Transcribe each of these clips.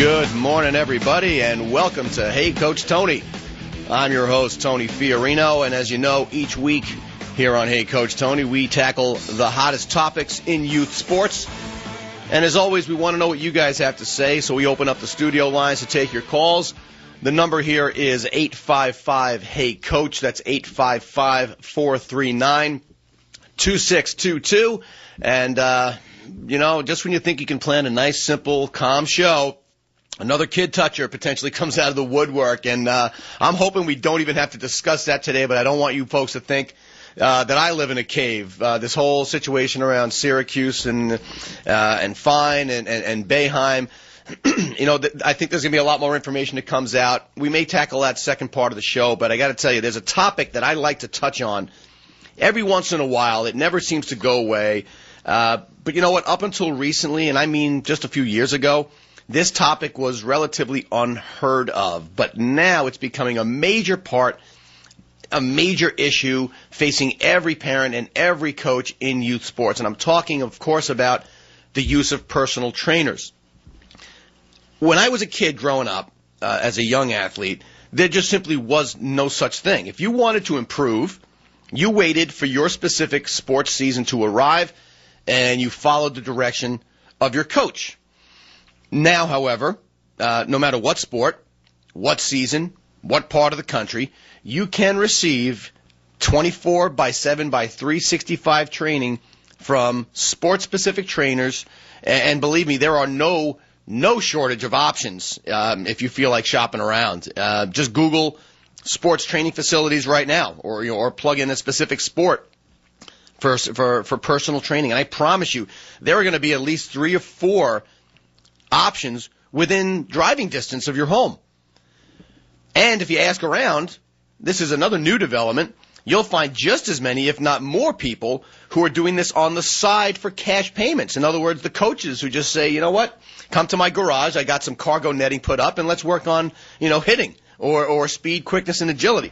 Good morning, everybody, and welcome to Hey Coach Tony. I'm your host, Tony Fiorino, and as you know, each week here on Hey Coach Tony, we tackle the hottest topics in youth sports. And as always, we want to know what you guys have to say, so we open up the studio lines to take your calls. The number here is 855-HEY-COACH. That's 855-439-2622. And, just when you think you can plan a nice, simple, calm show, another kid toucher potentially comes out of the woodwork, and I'm hoping we don't even have to discuss that today, but I don't want you folks to think that I live in a cave. This whole situation around Syracuse and Fine and Boeheim, I think there's going to be a lot more information that comes out. We may tackle that second part of the show, but I got to tell you, there's a topic that I like to touch on every once in a while. It never seems to go away. But you know what? Up until recently, and I mean just a few years ago, this topic was relatively unheard of, but now it's becoming a major part, a major issue facing every parent and every coach in youth sports. And I'm talking, of course, about the use of personal trainers. When I was a kid growing up, as a young athlete, there just simply was no such thing. If you wanted to improve, you waited for your specific sports season to arrive, and you followed the direction of your coach. Now, however, no matter what sport, what season, what part of the country, you can receive 24/7/365 training from sports-specific trainers, and believe me, there are no shortage of options if you feel like shopping around. Just Google sports training facilities right now, or plug in a specific sport for personal training, and I promise you, there are going to be at least 3 or 4 options within driving distance of your home. And if you ask around, this is another new development, you'll find just as many, if not more people, who are doing this on the side for cash payments. In other words, the coaches who just say, you know what, come to my garage, I got some cargo netting put up, and let's work on, hitting or speed, quickness, and agility.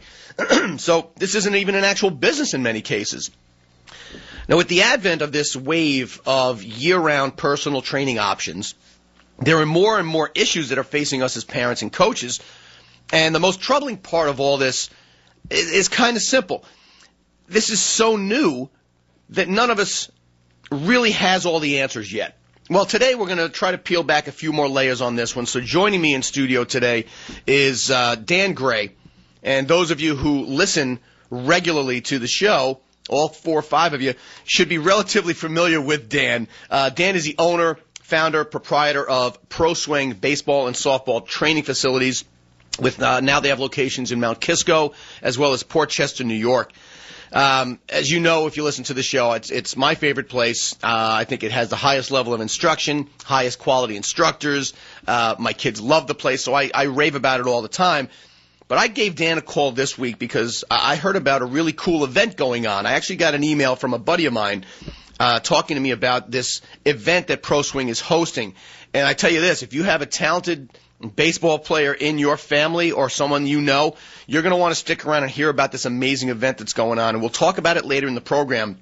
So this isn't even an actual business in many cases. Now, with the advent of this wave of year-round personal training options, there are more and more issues that are facing us as parents and coaches, and the most troubling part of all this is kind of simple. This is so new that none of us really has all the answers yet. Well, today we're going to try to peel back a few more layers on this one. So joining me in studio today is Dan Gray, and those of you who listen regularly to the show, all 4 or 5 of you, should be relatively familiar with Dan. Dan is the owner, founder, proprietor of ProSwing baseball and softball training facilities. With now they have locations in Mount Kisco as well as Port Chester, New York. As you know, if you listen to the show, it's my favorite place. I think it has the highest level of instruction, highest quality instructors. My kids love the place, so I rave about it all the time. But I gave Dan a call this week because I heard about a really cool event going on. I actually got an email from a buddy of mine talking to me about this event that ProSwing is hosting. And I tell you this, if you have a talented baseball player in your family or someone you know, you're going to want to stick around and hear about this amazing event that's going on. And we'll talk about it later in the program.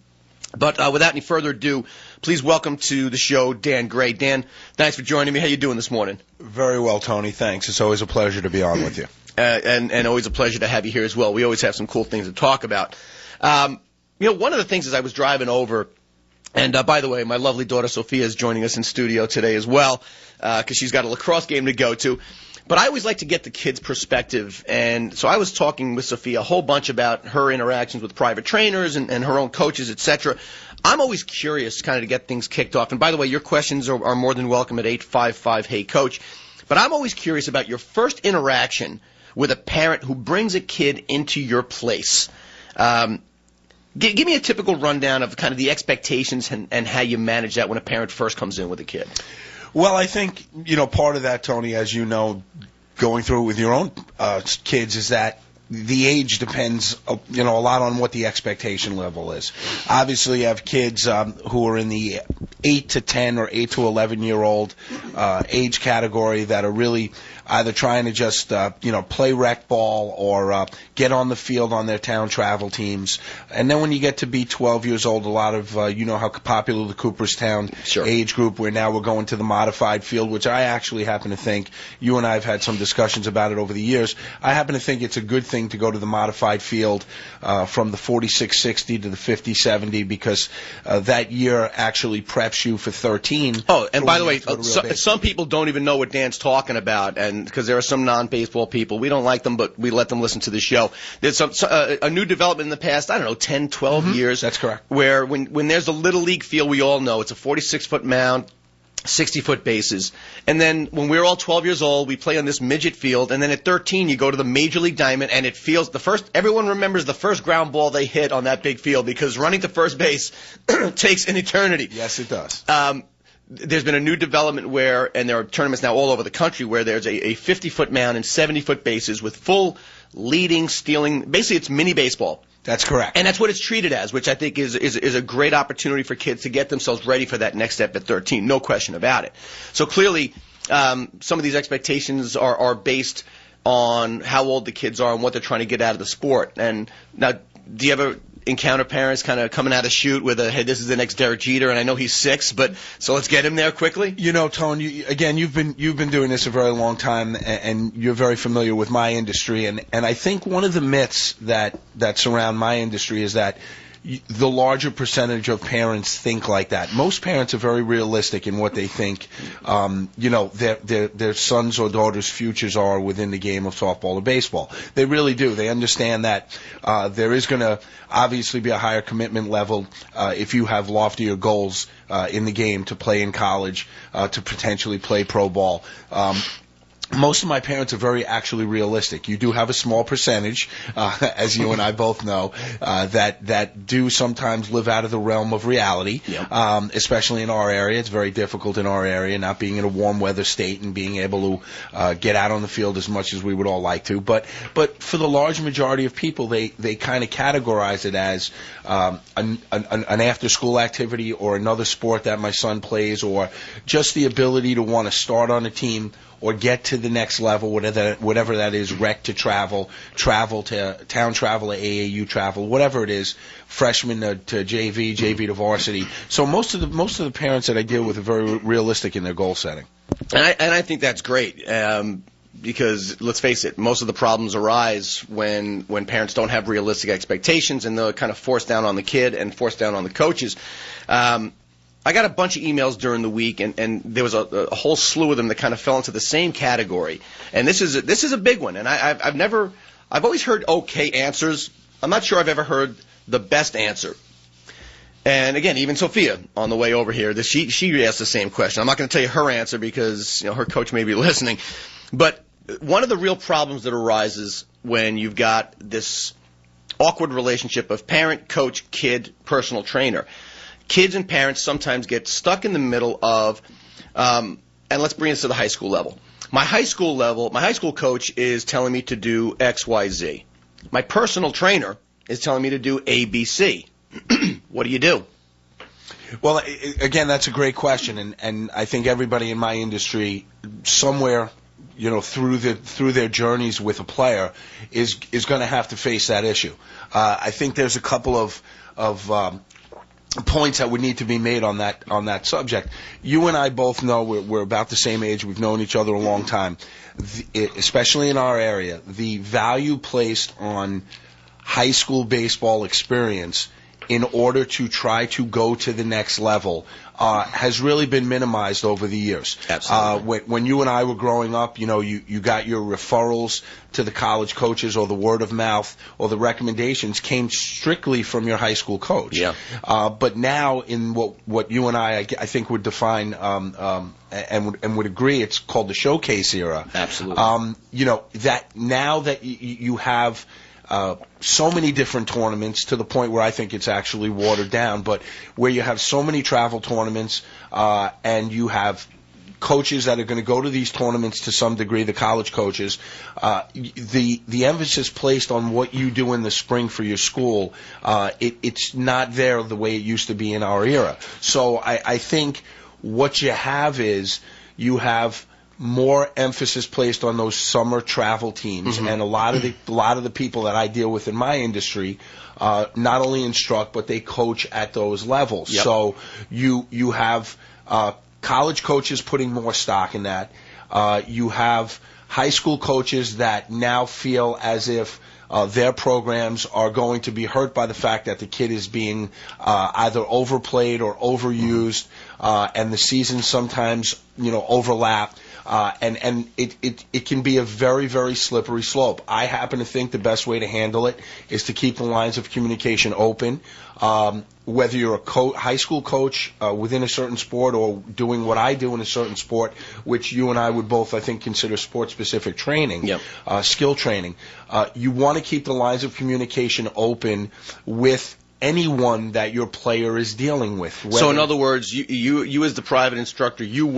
But without any further ado, please welcome to the show Dan Gray. Dan, thanks for joining me. How you doing this morning? Very well, Tony. Thanks. It's always a pleasure to be on with you. And always a pleasure to have you here as well. We always have some cool things to talk about. One of the things is I was driving over, and by the way, my lovely daughter Sophia is joining us in studio today as well, because she's got a lacrosse game to go to. But I always like to get the kids' perspective, and so I was talking with Sophia a whole bunch about her interactions with private trainers and her own coaches, etc. I'm always curious kind of to get things kicked off. And by the way, your questions are more than welcome at 855-HEY-COACH. But I'm always curious about your first interaction with a parent who brings a kid into your place. Give me a typical rundown of kind of the expectations and how you manage that when a parent first comes in with a kid. Well, I think, part of that, Tony, as you know, going through it with your own kids, is that the age depends, a lot on what the expectation level is. Obviously, you have kids who are in the 8 to 10 or 8 to 11-year-old age category that are really either trying to just play rec ball or get on the field on their town travel teams. And then when you get to be 12 years old, a lot of how popular the Cooperstown age group, where now we're going to the modified field, which I actually happen to think, you and I have had some discussions about it over the years, I happen to think it's a good thing to go to the modified field from the 46-60 to the 50-70, because that year actually preps you for 13. Oh, and by the way, some people don't even know what Dan's talking about, and because there are some non-baseball people, we don't like them, but we let them listen to the show. There's a new development in the past, 10, 12 years. That's correct. Where when there's a little league field, we all know it's a 46-foot mound, 60-foot bases. And then when we're all 12 years old, we play on this midget field. And then at 13, you go to the Major League Diamond, and it feels everyone remembers the first ground ball they hit on that big field, because running to first base takes an eternity. Yes, it does. There's been a new development and there are tournaments now all over the country where there's a 50-foot mound and 70-foot bases with full leading, stealing. Basically, it's mini baseball. That's correct. And that's what it's treated as, which I think is a great opportunity for kids to get themselves ready for that next step at 13. No question about it. So clearly, some of these expectations are based on how old the kids are and what they're trying to get out of the sport. And now, do you ever encounter parents kind of coming out of shoot with hey, this is the next Derek Jeter, and I know he's 6, but so let's get him there quickly? Tone, you've been doing this a very long time, and you're very familiar with my industry, and I think one of the myths that surround my industry is that the larger percentage of parents think like that. Most parents are very realistic in what they think, their sons or daughters' futures are within the game of softball or baseball. They really do. They understand that there is going to obviously be a higher commitment level if you have loftier goals in the game to play in college, to potentially play pro ball. Most of my parents are very actually realistic. You do have a small percentage, as you and I both know, that do sometimes live out of the realm of reality, especially in our area. It's very difficult in our area, not being in a warm weather state and being able to get out on the field as much as we would all like to. But for the large majority of people, they kind of categorize it as an after-school activity or another sport that my son plays, or just the ability to want to start on a team or get to the next level, whatever that is, rec to travel to town travel, to AAU travel, whatever it is, freshman to JV to varsity. So most of the parents that I deal with are very realistic in their goal setting. And I think that's great. Because let's face it, most of the problems arise when parents don't have realistic expectations, and they're kind of forced down on the kid and forced down on the coaches. I got a bunch of emails during the week, and there was a whole slew of them that kind of fell into the same category. And this is a big one. And I've always heard okay answers. I'm not sure I've ever heard the best answer. And again, even Sophia on the way over here, she asked the same question. I'm not going to tell you her answer because her coach may be listening. But one of the real problems that arises when you've got this awkward relationship of parent, coach, kid, personal trainer. Kids and parents sometimes get stuck in the middle of, and let's bring this to the high school level. My high school coach is telling me to do X, Y, Z. My personal trainer is telling me to do A, B, C. What do you do? Well, again, that's a great question, and I think everybody in my industry, somewhere, through their journeys with a player, is going to have to face that issue. I think there's a couple of points that would need to be made on that subject. You and I both know we're about the same age. We've known each other a long time. Especially in our area, the value placed on high school baseball experience in order to try to go to the next level has really been minimized over the years. Absolutely. When you and I were growing up, you got your referrals to the college coaches, or the word of mouth, or the recommendations came strictly from your high school coach. Yeah. But now, in what you and I think would define and would agree, it's called the showcase era. Absolutely. That now that you have so many different tournaments, to the point where I think it's actually watered down, but where you have so many travel tournaments, and you have coaches that are going to go to these tournaments to some degree, the college coaches, the emphasis placed on what you do in the spring for your school, it's not there the way it used to be in our era. So I think what you have is you have more emphasis placed on those summer travel teams, and a lot of the people that I deal with in my industry not only instruct but they coach at those levels. Yep. So you have college coaches putting more stock in that. You have high school coaches that now feel as if their programs are going to be hurt by the fact that the kid is being either overplayed or overused, and the seasons sometimes overlap. And it can be a very, very slippery slope. I happen to think the best way to handle it is to keep the lines of communication open. Whether you're a high school coach within a certain sport or doing what I do in a certain sport, which you and I would both, I think, consider sport-specific training, skill training, you want to keep the lines of communication open with anyone that your player is dealing with. So in other words, you as the private instructor, you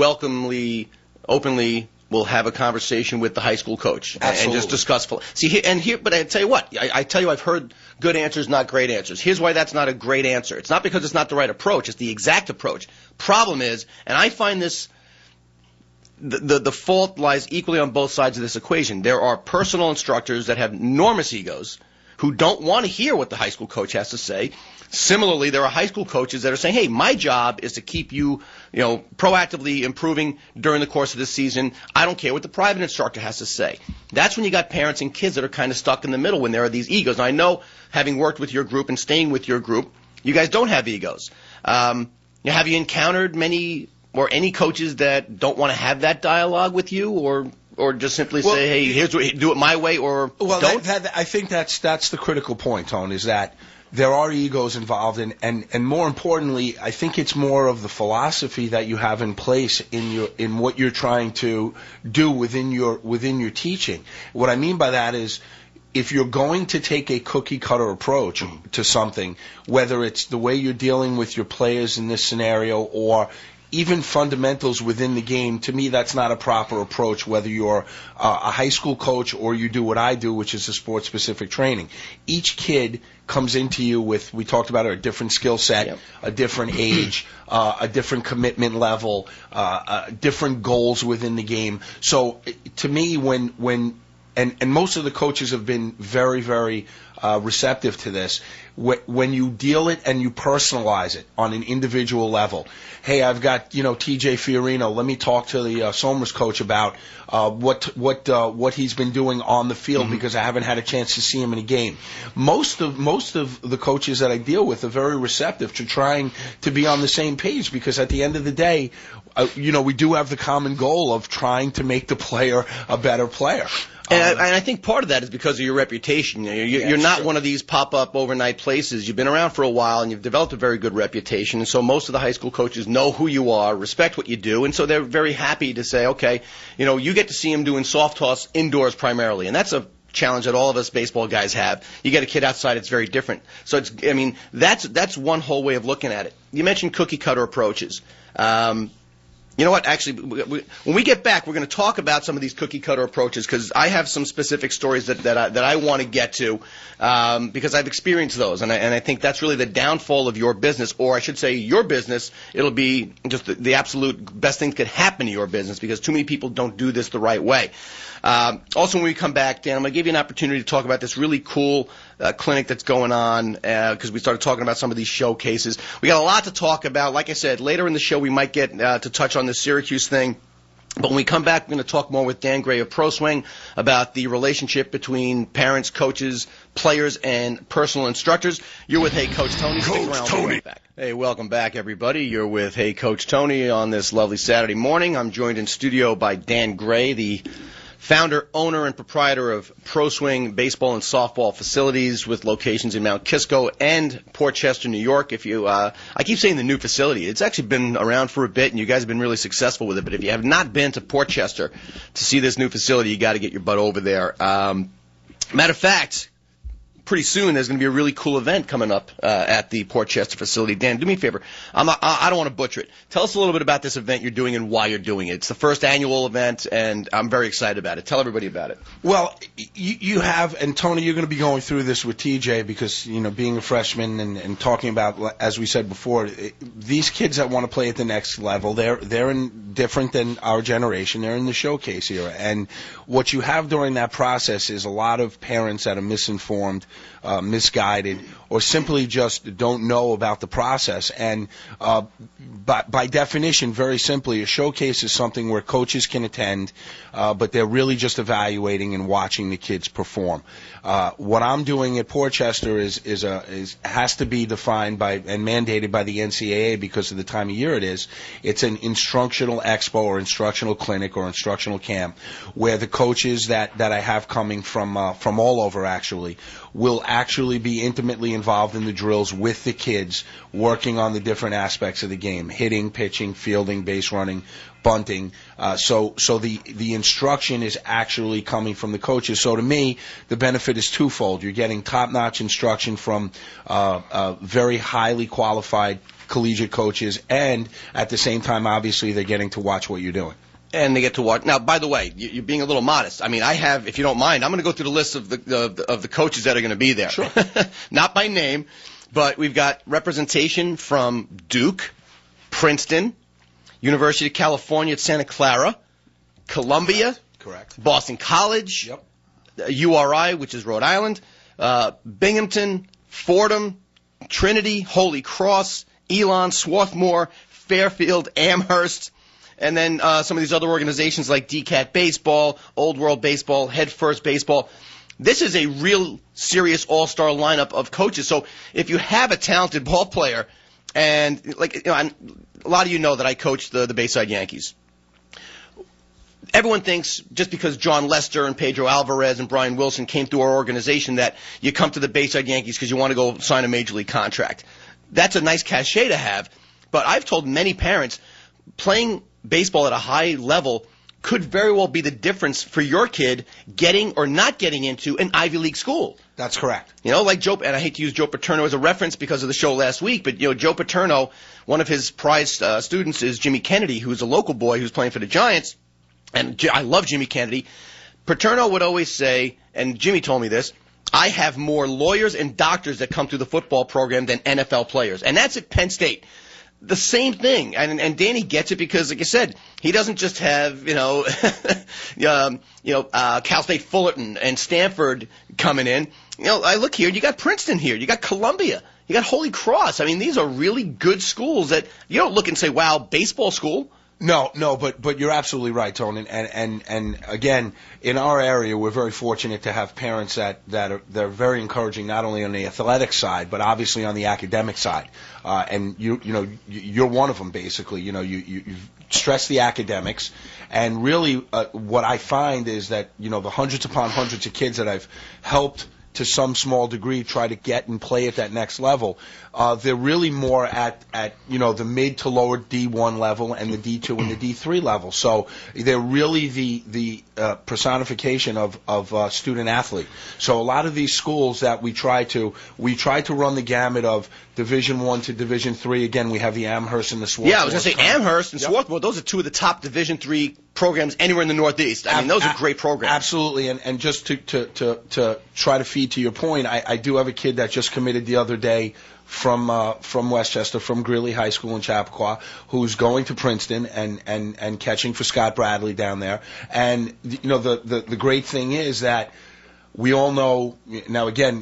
openly will have a conversation with the high school coach and just discuss. But I tell you what, I tell you I've heard good answers, not great answers. Here's why that's not a great answer. It's not because it's not the right approach. It's the exact approach. Problem is, and I find this, the fault lies equally on both sides of this equation. There are personal instructors that have enormous egos who don't want to hear what the high school coach has to say. Similarly, there are high school coaches that are saying, hey, my job is to keep you, proactively improving during the course of the season. I don't care what the private instructor has to say. That's when you got parents and kids that are kind of stuck in the middle when there are these egos. Now, I know, having worked with your group and staying with your group, you guys don't have egos. Have you encountered many or any coaches that don't want to have that dialogue with you, or just simply say, hey, here's what, do it my way, or don't? I think that's the critical point, Tone, is that there are egos involved, and more importantly, I think it's more of the philosophy that you have in place in what you're trying to do within your teaching. What I mean by that is, if you're going to take a cookie-cutter approach to something, whether it's the way you're dealing with your players in this scenario or even fundamentals within the game, to me that's not a proper approach, whether you're a high school coach or you do what I do, which is a sports-specific training. Each kid comes into you with, we talked about it, a different skill set, a different age, a different commitment level, different goals within the game. So to me, when most of the coaches have been very, very receptive to this, when you deal it and you personalize it on an individual level. Hey, I've got TJ Fiorino. Let me talk to the Somers coach about what he's been doing on the field, because I haven't had a chance to see him in a game. Most of the coaches that I deal with are very receptive to trying to be on the same page, because at the end of the day, we do have the common goal of trying to make the player a better player. And I think part of that is because of your reputation. You're not one of these pop-up overnight places. You've been around for a while, and you've developed a very good reputation. And so most of the high school coaches know who you are, respect what you do, and so they're very happy to say, okay, you get to see him doing soft toss indoors primarily, and that's a challenge that all of us baseball guys have. You get a kid outside, it's very different. So that's one whole way of looking at it. You mentioned cookie-cutter approaches. You know what? Actually, when we get back, we're going to talk about some of these cookie-cutter approaches, because I have some specific stories that I want to get to, because I've experienced those, and I think that's really the downfall of your business, or I should say your business. It'll be just the absolute best thing that could happen to your business, because too many people don't do this the right way. Also, when we come back, Dan, I'm going to give you an opportunity to talk about this really cool clinic that's going on, because we started talking about some of these showcases. We got a lot to talk about. Like I said, later in the show we might get to touch on the Syracuse thing. But when we come back, we're going to talk more with Dan Gray of ProSwing about the relationship between parents, coaches, players, and personal instructors. You're with Hey Coach Tony. Stick around. We'll be right back. Hey, welcome back, everybody. You're with Hey Coach Tony on this lovely Saturday morning. I'm joined in studio by Dan Gray, the founder, owner, and proprietor of ProSwing baseball and softball facilities with locations in Mount Kisco and Port Chester, New York. If you, I keep saying the new facility. It's actually been around for a bit, and you guys have been really successful with it. But if you have not been to Port Chester to see this new facility, you got to get your butt over there. Matter of fact, pretty soon there's going to be a really cool event coming up at the Port Chester facility. Dan, do me a favor. I don't want to butcher it. Tell us a little bit about this event you're doing and why you're doing it. It's the first annual event, and I'm very excited about it. Tell everybody about it. Well, you have, and Tony, you're going to be going through this with TJ because, being a freshman and talking about, as we said before, these kids that want to play at the next level, they're different than our generation. They're in the showcase era. And what you have during that process is a lot of parents that are misinformed, misguided, or simply just don't know about the process. And by definition, very simply, a showcase is something where coaches can attend, but they're really just evaluating and watching the kids perform. What I'm doing at Port Chester has to be defined by and mandated by the NCAA because of the time of year it is. It's an instructional expo or instructional clinic or instructional camp where the coaches that I have coming from all over actually will actually be intimately involved in the drills with the kids, working on the different aspects of the game: hitting, pitching, fielding, base running, bunting. So the instruction is actually coming from the coaches. So to me, the benefit is twofold. You're getting top-notch instruction from very highly qualified collegiate coaches, and at the same time, obviously, they're getting to watch what you're doing. And they get to watch. Now, by the way, you're being a little modest. I mean, I have, if you don't mind, I'm going to go through the list of the coaches that are going to be there. Sure. Not by name, but we've got representation from Duke, Princeton, University of California at Santa Clara, Columbia, Correct. Boston College, Yep. URI, which is Rhode Island, Binghamton, Fordham, Trinity, Holy Cross, Elon, Swarthmore, Fairfield, Amherst, and then some of these other organizations like DCAT Baseball, Old World Baseball, Head First Baseball. This is a real serious all-star lineup of coaches. So if you have a talented ball player, and a lot of you know that I coach the Bayside Yankees. Everyone thinks just because John Lester and Pedro Alvarez and Brian Wilson came through our organization that you come to the Bayside Yankees because you want to go sign a major league contract. That's a nice cachet to have, but I've told many parents playing baseball at a high level could very well be the difference for your kid getting or not getting into an Ivy League school. That's correct. Like Joe, and I hate to use Joe Paterno as a reference because of the show last week, but Joe Paterno, one of his prized students is Jimmy Kennedy, who's a local boy who's playing for the Giants, and I love Jimmy Kennedy. Paterno would always say, and Jimmy told me this, I have more lawyers and doctors that come through the football program than NFL players, and that's at Penn State. The same thing, and Danny gets it because, like I said, he doesn't just have Cal State Fullerton and Stanford coming in. I look here, you got Princeton here, you got Columbia, you got Holy Cross. I mean, these are really good schools that you don't look and say, "Wow, baseball school." No, but you're absolutely right, Tony. And again, in our area, we're very fortunate to have parents that are very encouraging, not only on the athletic side, but obviously on the academic side. And you're one of them, basically. You stress the academics, and really, what I find is that the hundreds upon hundreds of kids that I've helped to some small degree try to get and play at that next level, they're really more at the mid to lower D1 level and the D2 and the D3 level. So they're really the personification of student athlete. So a lot of these schools that we try to run the gamut of Division I to Division III. Again, we have the Amherst and the Swarthmore. Yeah, I was going to say Amherst and Swarthmore. Those are two of the top Division III programs anywhere in the Northeast. I mean, those are great programs. Absolutely, and just to try to feed to your point, I do have a kid that just committed the other day from Westchester, from Greeley High School in Chappaqua, who's going to Princeton and catching for Scott Bradley down there. And the great thing is that we all know now. Again,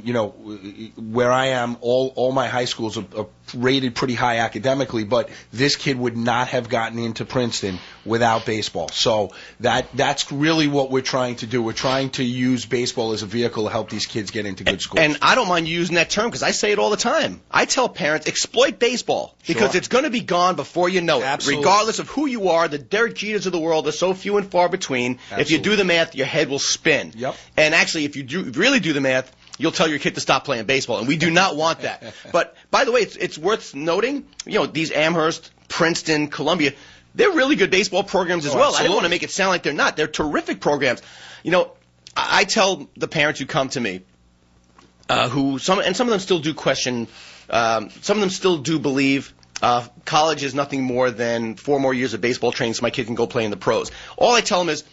where I am, all my high schools are rated pretty high academically, but this kid would not have gotten into Princeton without baseball. So that's really what we're trying to do. We're trying to use baseball as a vehicle to help these kids get into good schools. And I don't mind you using that term because I say it all the time. I tell parents, exploit baseball because it's going to be gone before you know it. Absolutely. Regardless of who you are, the Derek Jeters of the world are so few and far between. Absolutely. If you do the math, your head will spin. Yep. And actually, if you really do the math, you'll tell your kid to stop playing baseball, and we do not want that. But, by the way, it's worth noting, these Amherst, Princeton, Columbia, they're really good baseball programs as well. Absolutely. I don't want to make it sound like they're not. They're terrific programs. I tell the parents who come to me, who some of them still do question. Some of them still do believe college is nothing more than 4 more years of baseball training so my kid can go play in the pros. All I tell them is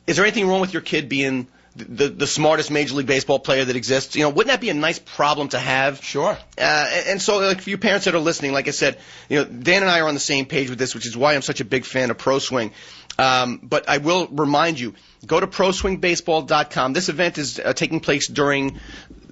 there anything wrong with your kid being the smartest Major League Baseball player that exists? Wouldn't that be a nice problem to have? Sure. And so, like, for you parents that are listening, like I said, Dan and I are on the same page with this, which is why I'm such a big fan of ProSwing. But I will remind you, go to ProSwingBaseball.com. This event is taking place during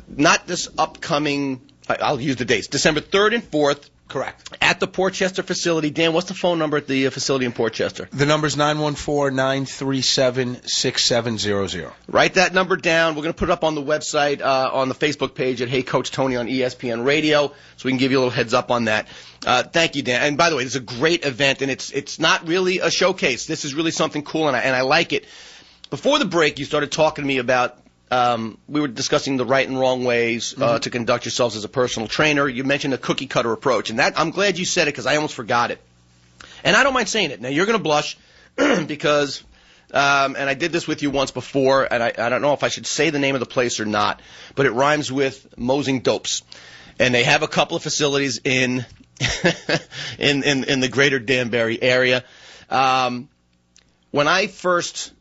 not this upcoming, I'll use the dates, December 3rd and 4th. Correct. At the Portchester facility. Dan, what's the phone number at the facility in Portchester? The number's 914-937-6700. Write that number down. We're going to put it up on the website, on the Facebook page at Hey Coach Tony on ESPN Radio, so we can give you a little heads up on that. Thank you, Dan. And by the way, this is a great event, and it's not really a showcase. This is really something cool, and I like it. Before the break, you started talking to me about we were discussing the right and wrong ways to conduct yourselves as a personal trainer. You mentioned a cookie-cutter approach, and that I'm glad you said it because I almost forgot it. And I don't mind saying it. Now, you're going to blush because, and I did this with you once before, and I don't know if I should say the name of the place or not, but it rhymes with Mosing Dopes. And they have a couple of facilities in in the greater Danbury area. When I first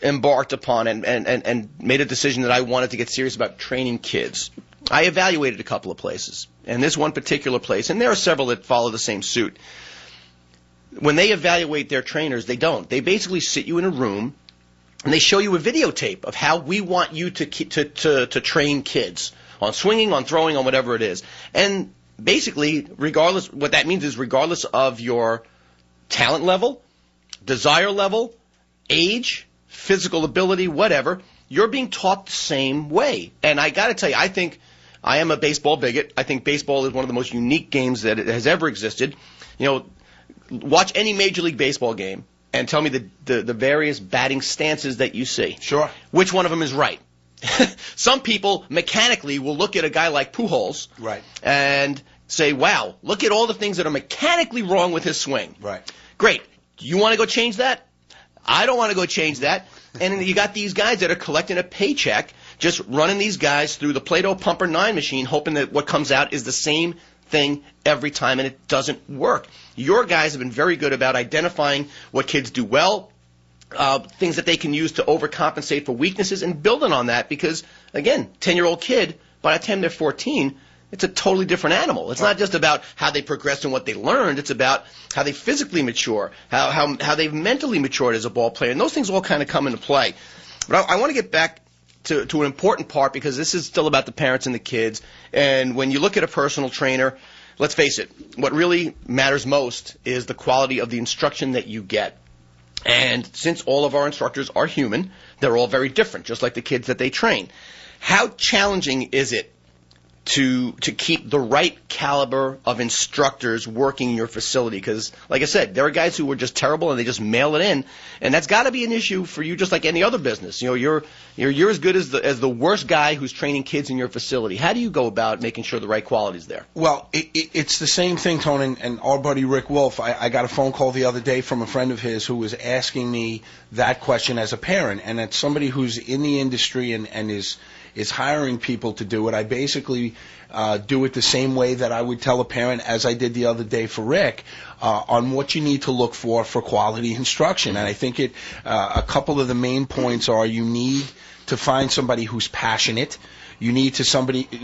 embarked upon and made a decision that I wanted to get serious about training kids, I evaluated a couple of places. And this one particular place, and there are several that follow the same suit, when they evaluate their trainers, they don't. They basically sit you in a room and they show you a videotape of how we want you to train kids on swinging, on throwing, on whatever it is. And basically, what that means is regardless of your talent level, desire level, age, physical ability, whatever, you're being taught the same way. And I got to tell you, I think I am a baseball bigot. I think baseball is one of the most unique games that has ever existed. Watch any Major League Baseball game and tell me the various batting stances that you see. Sure. Which one of them is right? Some people mechanically will look at a guy like Pujols right. and say, wow, look at all the things that are mechanically wrong with his swing. Right. Great. Do you want to go change that? I don't want to go change that. And you got these guys that are collecting a paycheck, just running these guys through the Play-Doh Pumper 9 machine, hoping that what comes out is the same thing every time, and it doesn't work. Your guys have been very good about identifying what kids do well, things that they can use to overcompensate for weaknesses, and building on that because, again, 10-year-old kid, by the time they're 14, it's a totally different animal. It's not just about how they progressed and what they learned. It's about how they physically mature, how they've mentally matured as a ball player. And those things all kind of come into play. But I want to get back to an important part because this is still about the parents and the kids. And when you look at a personal trainer, let's face it, what really matters most is the quality of the instruction that you get. And since all of our instructors are human, they're all very different, just like the kids that they train. How challenging is it to keep the right caliber of instructors working in your facility? Because, like I said, there are guys who are just terrible and they just mail it in, and that's got to be an issue for you, just like any other business. You're as good as the worst guy who's training kids in your facility. How do you go about making sure the right quality is there? Well, it's the same thing, Tony, and our buddy Rick Wolf. I got a phone call the other day from a friend of his who was asking me that question as a parent, and as somebody who's in the industry and is hiring people to do it. I basically do it the same way that I would tell a parent as I did the other day for Rick on what you need to look for quality instruction. And I think a couple of the main points are you need to find somebody who's passionate. You need to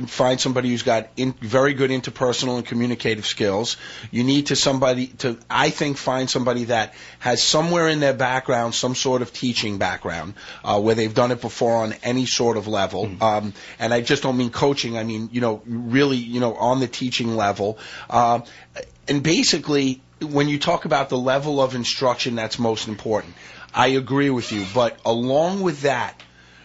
find somebody who's got very good interpersonal and communicative skills. You need to I think, find somebody that has somewhere in their background some sort of teaching background where they've done it before on any sort of level. Mm-hmm. And I just don't mean coaching. I mean, really, on the teaching level. And basically, when you talk about the level of instruction, that's most important. I agree with you. But along with that,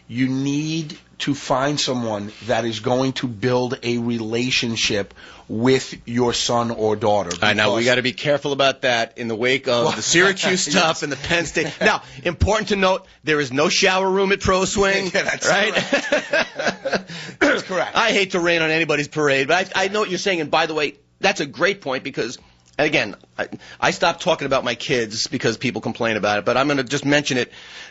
you need to find someone that is going to build a relationship with your son or daughter. I know we got to be careful about that in the wake of the Syracuse stuff and the Penn State. Now, important to note, there is no shower room at ProSwing. Yeah, that's right. That's correct. I hate to rain on anybody's parade, but I know what you're saying. And by the way, that's a great point because, again, I stopped talking about my kids because people complain about it, but I'm going to just mention it.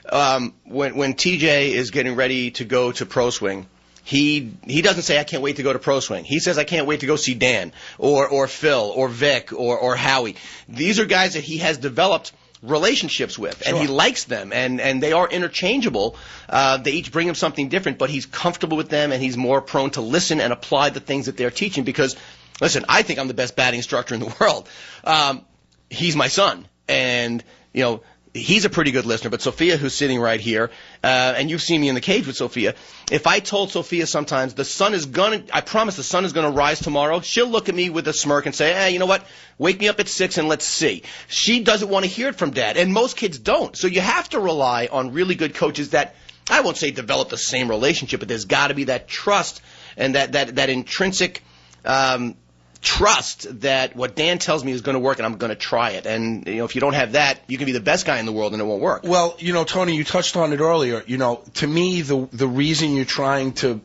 When TJ is getting ready to go to ProSwing, he doesn't say, I can't wait to go to ProSwing. He says, I can't wait to go see Dan or Phil or Vic or Howie. These are guys that he has developed relationships with, and he likes them, and they are interchangeable. They each bring him something different, but he's comfortable with them, and he's more prone to listen and apply the things that they're teaching because, listen, I think I'm the best batting instructor in the world. He's my son, and, you know, he's a pretty good listener, but Sophia, who's sitting right here, and you've seen me in the cage with Sophia, if I told Sophia sometimes I promise the sun is going to rise tomorrow, she'll look at me with a smirk and say, hey, you know what, wake me up at 6 and let's see. She doesn't want to hear it from Dad, and most kids don't. So you have to rely on really good coaches that, I won't say develop the same relationship, but there's got to be that trust and that intrinsic trust that what Dan tells me is going to work and I'm going to try it. And, you know, if you don't have that, you can be the best guy in the world and it won't work. Well, you know, Tony, you touched on it earlier. You know, to me, the reason you're trying to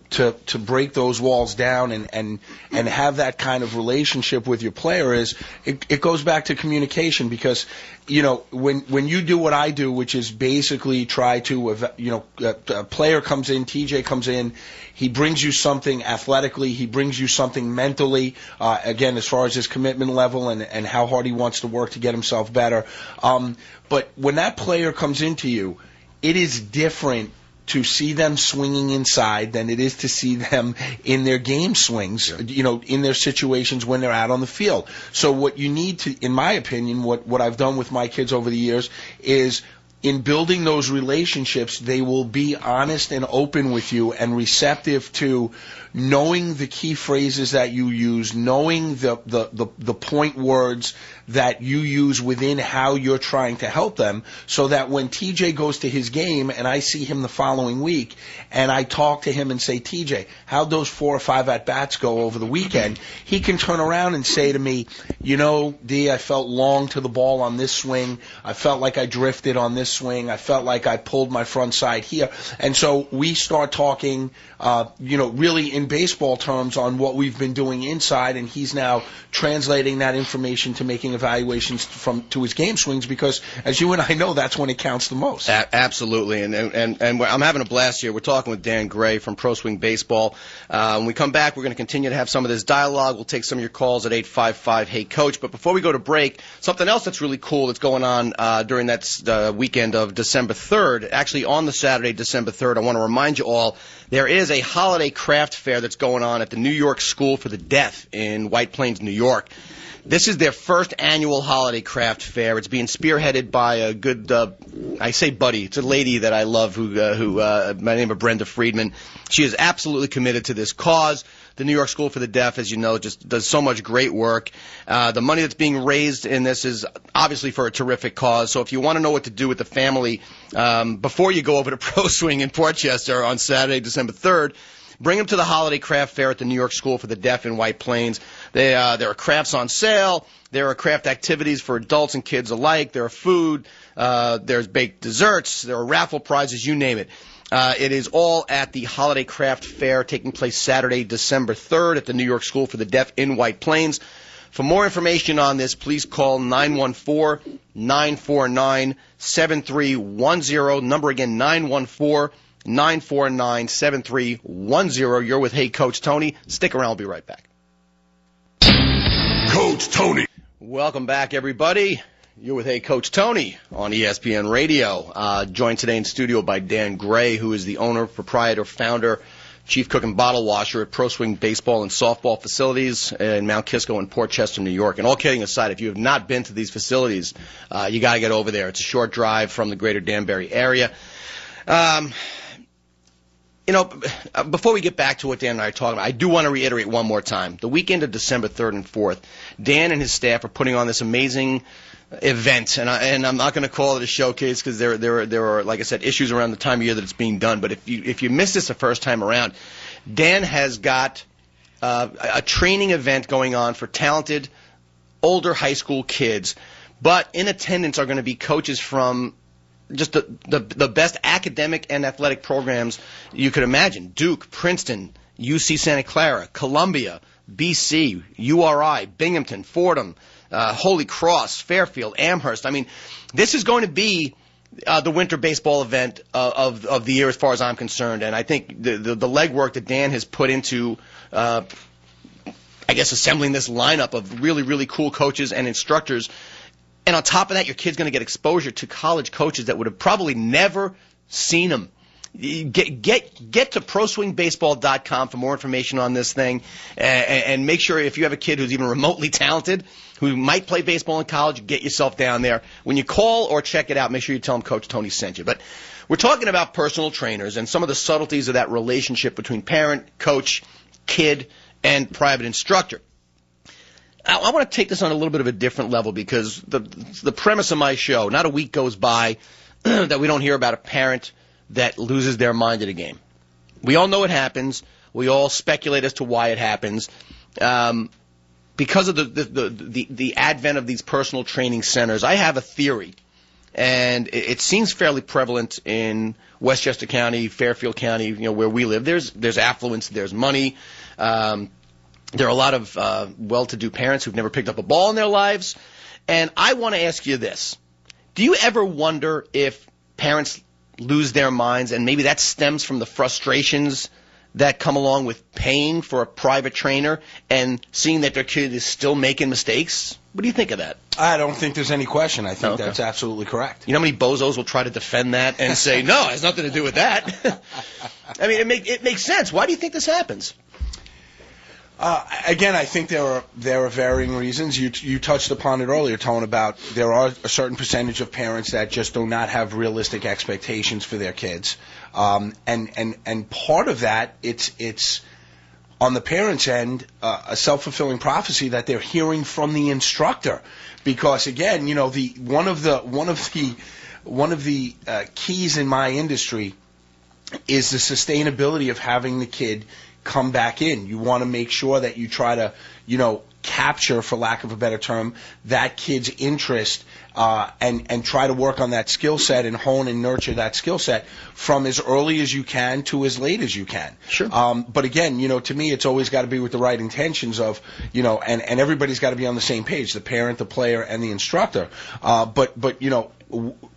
break those walls down and have that kind of relationship with your player is it goes back to communication because, you know, when you do what I do, which is basically try to, you know, a player comes in, TJ comes in, he brings you something athletically, he brings you something mentally, again, as far as his commitment level and how hard he wants to work to get himself better. But when that player comes into you, it is different to see them swinging inside than it is to see them in their game swings, you know, in their situations when they're out on the field. So what you need to, in my opinion, what I've done with my kids over the years is in building those relationships, they will be honest and open with you and receptive to knowing the key phrases that you use, knowing the point words that you use within how you're trying to help them, so that when TJ goes to his game and I see him the following week and I talk to him and say, TJ, how'd those 4 or 5 at-bats go over the weekend? He can turn around and say to me, you know, D, I felt long to the ball on this swing. I felt like I drifted on this swing. I felt like I pulled my front side here. And so we start talking, you know, really in baseball terms on what we've been doing inside, and he's now translating that information to making evaluations to his game swings because, as you and I know, that's when it counts the most. Absolutely, and I'm having a blast here. We're talking with Dan Gray from ProSwing Baseball. When we come back, we're going to continue to have some of this dialogue. We'll take some of your calls at 855-HEY-COACH. But before we go to break, something else that's really cool that's going on during that weekend of December 3rd, actually on the Saturday, December 3rd, I want to remind you all, there is a holiday craft fair that's going on at the New York School for the Deaf in White Plains, New York. This is their first annual holiday craft fair. It's being spearheaded by a good, I say buddy, it's a lady that I love who by the name of Brenda Friedman. She is absolutely committed to this cause. The New York School for the Deaf, as you know, just does so much great work. The money that's being raised in this is obviously for a terrific cause. So if you want to know what to do with the family before you go over to ProSwing in Portchester on Saturday, December 3rd, bring them to the Holiday Craft Fair at the New York School for the Deaf in White Plains. There are crafts on sale. There are craft activities for adults and kids alike. There are food. There's baked desserts. There are raffle prizes, you name it. It is all at the Holiday Craft Fair taking place Saturday, December 3rd at the New York School for the Deaf in White Plains. For more information on this, please call 914-949-7310. Number again, 914-949-7310. You're with Hey Coach Tony. Stick around. We'll be right back. Coach Tony. Welcome back, everybody. You're with Hey Coach Tony on ESPN Radio. Joined today in studio by Dan Gray, who is the owner, proprietor, founder, chief cook and bottle washer at ProSwing baseball and softball facilities in Mount Kisco and Portchester, New York. And all kidding aside, if you have not been to these facilities, you got to get over there. It's a short drive from the greater Danbury area. You know, before we get back to what Dan and I are talking about, I do want to reiterate one more time. The weekend of December 3rd and 4th, Dan and his staff are putting on this amazing event, and I'm not going to call it a showcase because there are, like I said, issues around the time of year that it's being done. But if you missed this the first time around, Dan has got a training event going on for talented older high school kids, but in attendance are going to be coaches from just the best academic and athletic programs you could imagine: Duke, Princeton, UC Santa Clara, Columbia, BC, URI, Binghamton, Fordham, Holy Cross, Fairfield, Amherst. I mean, this is going to be the winter baseball event of the year as far as I'm concerned. And I think the legwork that Dan has put into, I guess, assembling this lineup of really, really cool coaches and instructors. And on top of that, your kid's going to get exposure to college coaches that would have probably never seen them. Get to ProSwingBaseball.com for more information on this thing, and make sure if you have a kid who's even remotely talented, who might play baseball in college, get yourself down there. When you call or check it out, make sure you tell them Coach Tony sent you. But we're talking about personal trainers and some of the subtleties of that relationship between parent, coach, kid, and private instructor. I want to take this on a little bit of a different level, because the premise of my show, not a week goes by that we don't hear about a parent that loses their mind at a game. We all know it happens. We all speculate as to why it happens. Because of the advent of these personal training centers, I have a theory, and it seems fairly prevalent in Westchester County, Fairfield County, where we live. There's affluence, there's money. There are a lot of well-to-do parents who've never picked up a ball in their lives. And I want to ask you this. Do you ever wonder if parents lose their minds, and maybe that stems from the frustrations that come along with paying for a private trainer and seeing that their kid is still making mistakes? What do you think of that? I don't think there's any question. I think that's absolutely correct. You know how many bozos will try to defend that and say, no, it has nothing to do with that? I mean, it makes sense. Why do you think this happens? Again, I think there are varying reasons. You touched upon it earlier, Tone, about there are a certain percentage of parents that just do not have realistic expectations for their kids, and part of that it's on the parents' end a self-fulfilling prophecy that they're hearing from the instructor, because again, one of the keys in my industry is the sustainability of having the kid come back in. You want to make sure that you try to, capture, for lack of a better term, that kid's interest and try to work on that skill set and hone and nurture that skill set from as early as you can to as late as you can. Sure. But again, to me, it's always got to be with the right intentions of, and everybody's got to be on the same page, the parent, the player, and the instructor. But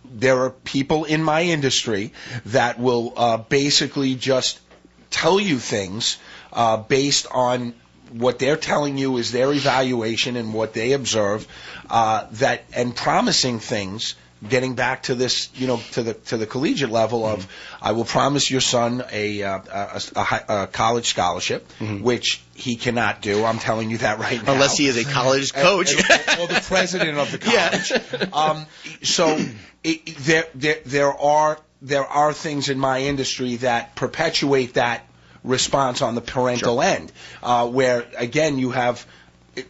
there are people in my industry that will basically just tell you things based on what they're telling you is their evaluation and what they observe, and promising things. Getting back to this, to the collegiate level of, I will promise your son a college scholarship, which he cannot do. I'm telling you that right now. Unless he is a college coach. Or the president of the college. So there are things in my industry that perpetuate that response on the parental end, where, again, you have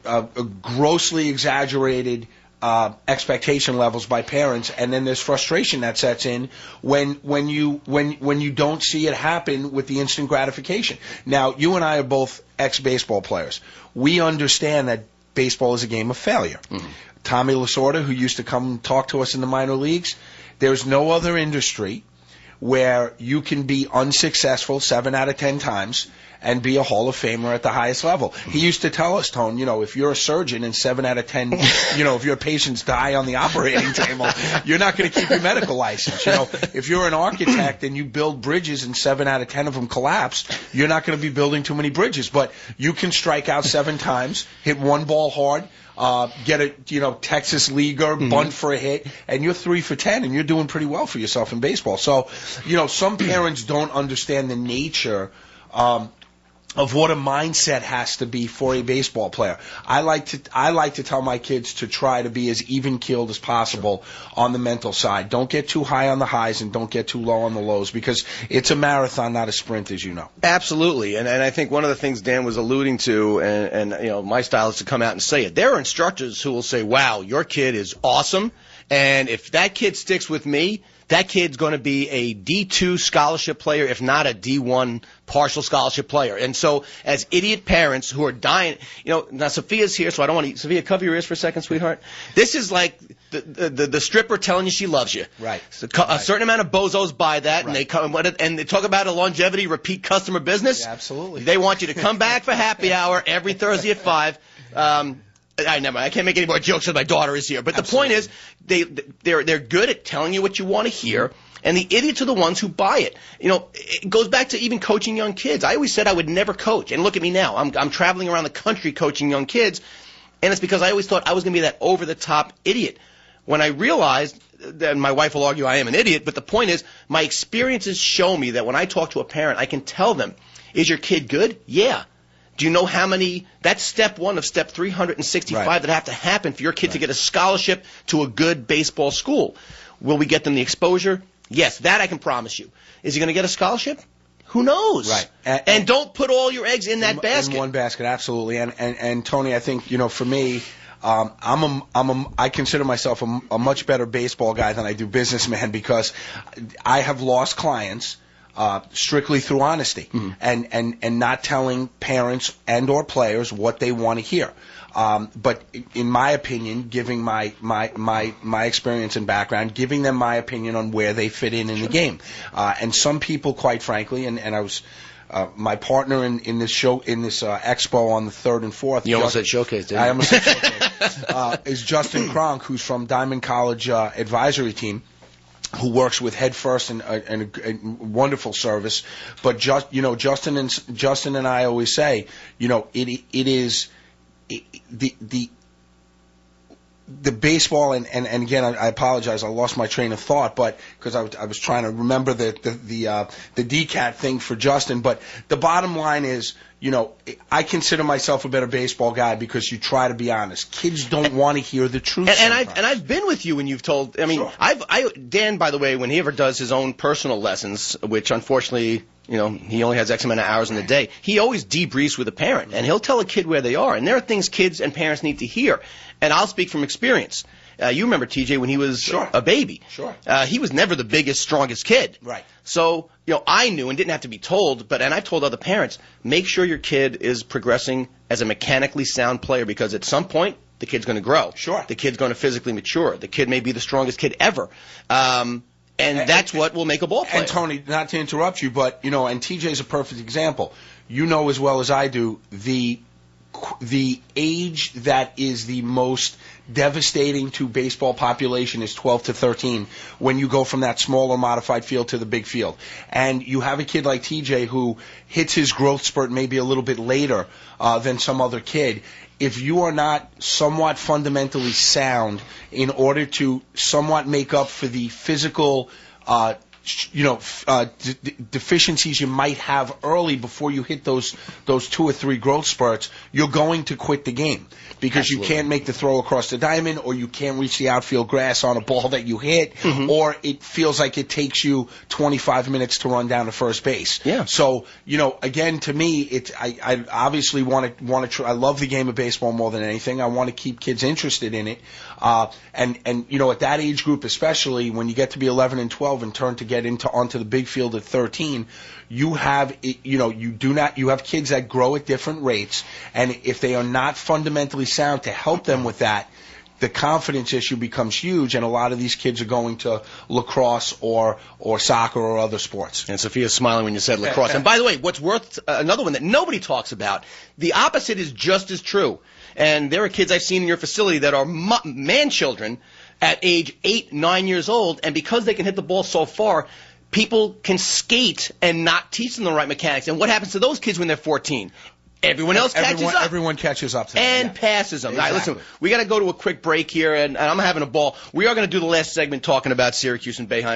a grossly exaggerated expectation levels by parents, and then there's frustration that sets in when you don't see it happen with the instant gratification. Now, you and I are both ex-baseball players. We understand that baseball is a game of failure. Tommy Lasorda, who used to come talk to us in the minor leagues, there's no other industry where you can be unsuccessful 7 out of 10 times and be a Hall of Famer at the highest level. He used to tell us, Tone, if you're a surgeon and 7 out of 10, if your patients die on the operating table, you're not going to keep your medical license. If you're an architect and you build bridges and 7 out of 10 of them collapse, you're not going to be building too many bridges. But you can strike out 7 times, hit one ball hard, get a Texas leaguer, bunt for a hit, and you're 3 for 10, and you're doing pretty well for yourself in baseball. So, some parents don't understand the nature of what a mindset has to be for a baseball player. I like to tell my kids to try to be as even-keeled as possible on the mental side. Don't get too high on the highs and don't get too low on the lows, because it's a marathon, not a sprint, as you know. Absolutely, and I think one of the things Dan was alluding to, and my style is to come out and say it. There are instructors who will say, "Wow, your kid is awesome, and if that kid sticks with me, that kid's going to be a D2 scholarship player, if not a D1 partial scholarship player." And so, as idiot parents who are dying, now Sophia's here, so I don't want to. Sophia, cover your ears for a second, sweetheart. This is like the stripper telling you she loves you. Right. So a certain amount of bozos buy that, right. And they come and they talk about a longevity, repeat customer business. Yeah, absolutely. They want you to come back for happy hour every Thursday at 5. I can't make any more jokes because my daughter is here. But Absolutely. The point is, they're good at telling you what you want to hear, and the idiots are the ones who buy it. You know, it goes back to even coaching young kids. I always said I would never coach, and look at me now. I'm traveling around the country coaching young kids, and it's because I always thought I was going to be that over-the-top idiot. When I realized, and my wife will argue I am an idiot, but the point is, my experiences show me that when I talk to a parent, I can tell them, is your kid good? Yeah. Do you know how many? That's step one of step 365 Right. that have to happen for your kid to get a scholarship to a good baseball school. Will we get them the exposure? Yes, that I can promise you. Is he going to get a scholarship? Who knows? Right. And don't put all your eggs in that basket. In one basket, absolutely. And Tony, I think, you know, for me, I consider myself a much better baseball guy than I do businessman, because I have lost clients strictly through honesty and not telling parents and or players what they want to hear. But in my opinion, giving my experience and background, giving them my opinion on where they fit in the game. And some people, quite frankly, and I was my partner in this show, in this expo on the 3rd and 4th. You almost said showcase, didn't you? I almost said showcase. Is Justin Kronk, who's from Diamond College advisory team, who works with Head First and a wonderful service. But Justin and I always say, you know, it is the baseball, and again, I apologize, I lost my train of thought, but because I was trying to remember the DCAT thing for Justin. But the bottom line is, you know, I consider myself a better baseball guy because you try to be honest. Kids don't want to hear the truth. And I've been with you when you've told. I mean, Sure. Dan, by the way, when he ever does his own personal lessons, which unfortunately, you know, he only has X amount of hours in the day, he always debriefs with a parent, and he'll tell a kid where they are. And there are things kids and parents need to hear. And I'll speak from experience. You remember TJ when he was Sure. a baby. Sure. He was never the biggest, strongest kid. Right. So, you know, I knew and didn't have to be told, and I've told other parents, make sure your kid is progressing as a mechanically sound player, because at some point, the kid's going to grow. Sure. The kid's going to physically mature. The kid may be the strongest kid ever. And that's what will make a ball player. And Tony, not to interrupt you, but, you know, and TJ's a perfect example. You know as well as I do, the age that is the most devastating to baseball population is 12 to 13, when you go from that smaller modified field to the big field. And you have a kid like TJ who hits his growth spurt maybe a little bit later than some other kid. If you are not somewhat fundamentally sound in order to somewhat make up for the physical deficiencies you might have early before you hit those 2 or 3 growth spurts, you're going to quit the game because Absolutely. You can't make the throw across the diamond, or you can't reach the outfield grass on a ball that you hit, or it feels like it takes you 25 minutes to run down to first base. Yeah. So, you know, again, to me, I obviously want to I love the game of baseball more than anything. I want to keep kids interested in it. And you know, at that age group, especially when you get to be 11 and 12 and turn to get onto the big field at 13, you have kids that grow at different rates, and if they are not fundamentally sound to help them with that, the confidence issue becomes huge, and a lot of these kids are going to lacrosse or soccer or other sports. And Sophia's smiling when you said lacrosse. And by the way, what's worth another one that nobody talks about, the opposite is just as true. And there are kids I've seen in your facility that are man children at age 8, 9 years old, and because they can hit the ball so far, people can skate and not teach them the right mechanics. And what happens to those kids when they're 14? Everyone else catches up. Everyone catches up to them. And passes them. Exactly. All right, listen, we got to go to a quick break here, and I'm having a ball. We are going to do the last segment talking about Syracuse and Boeheim.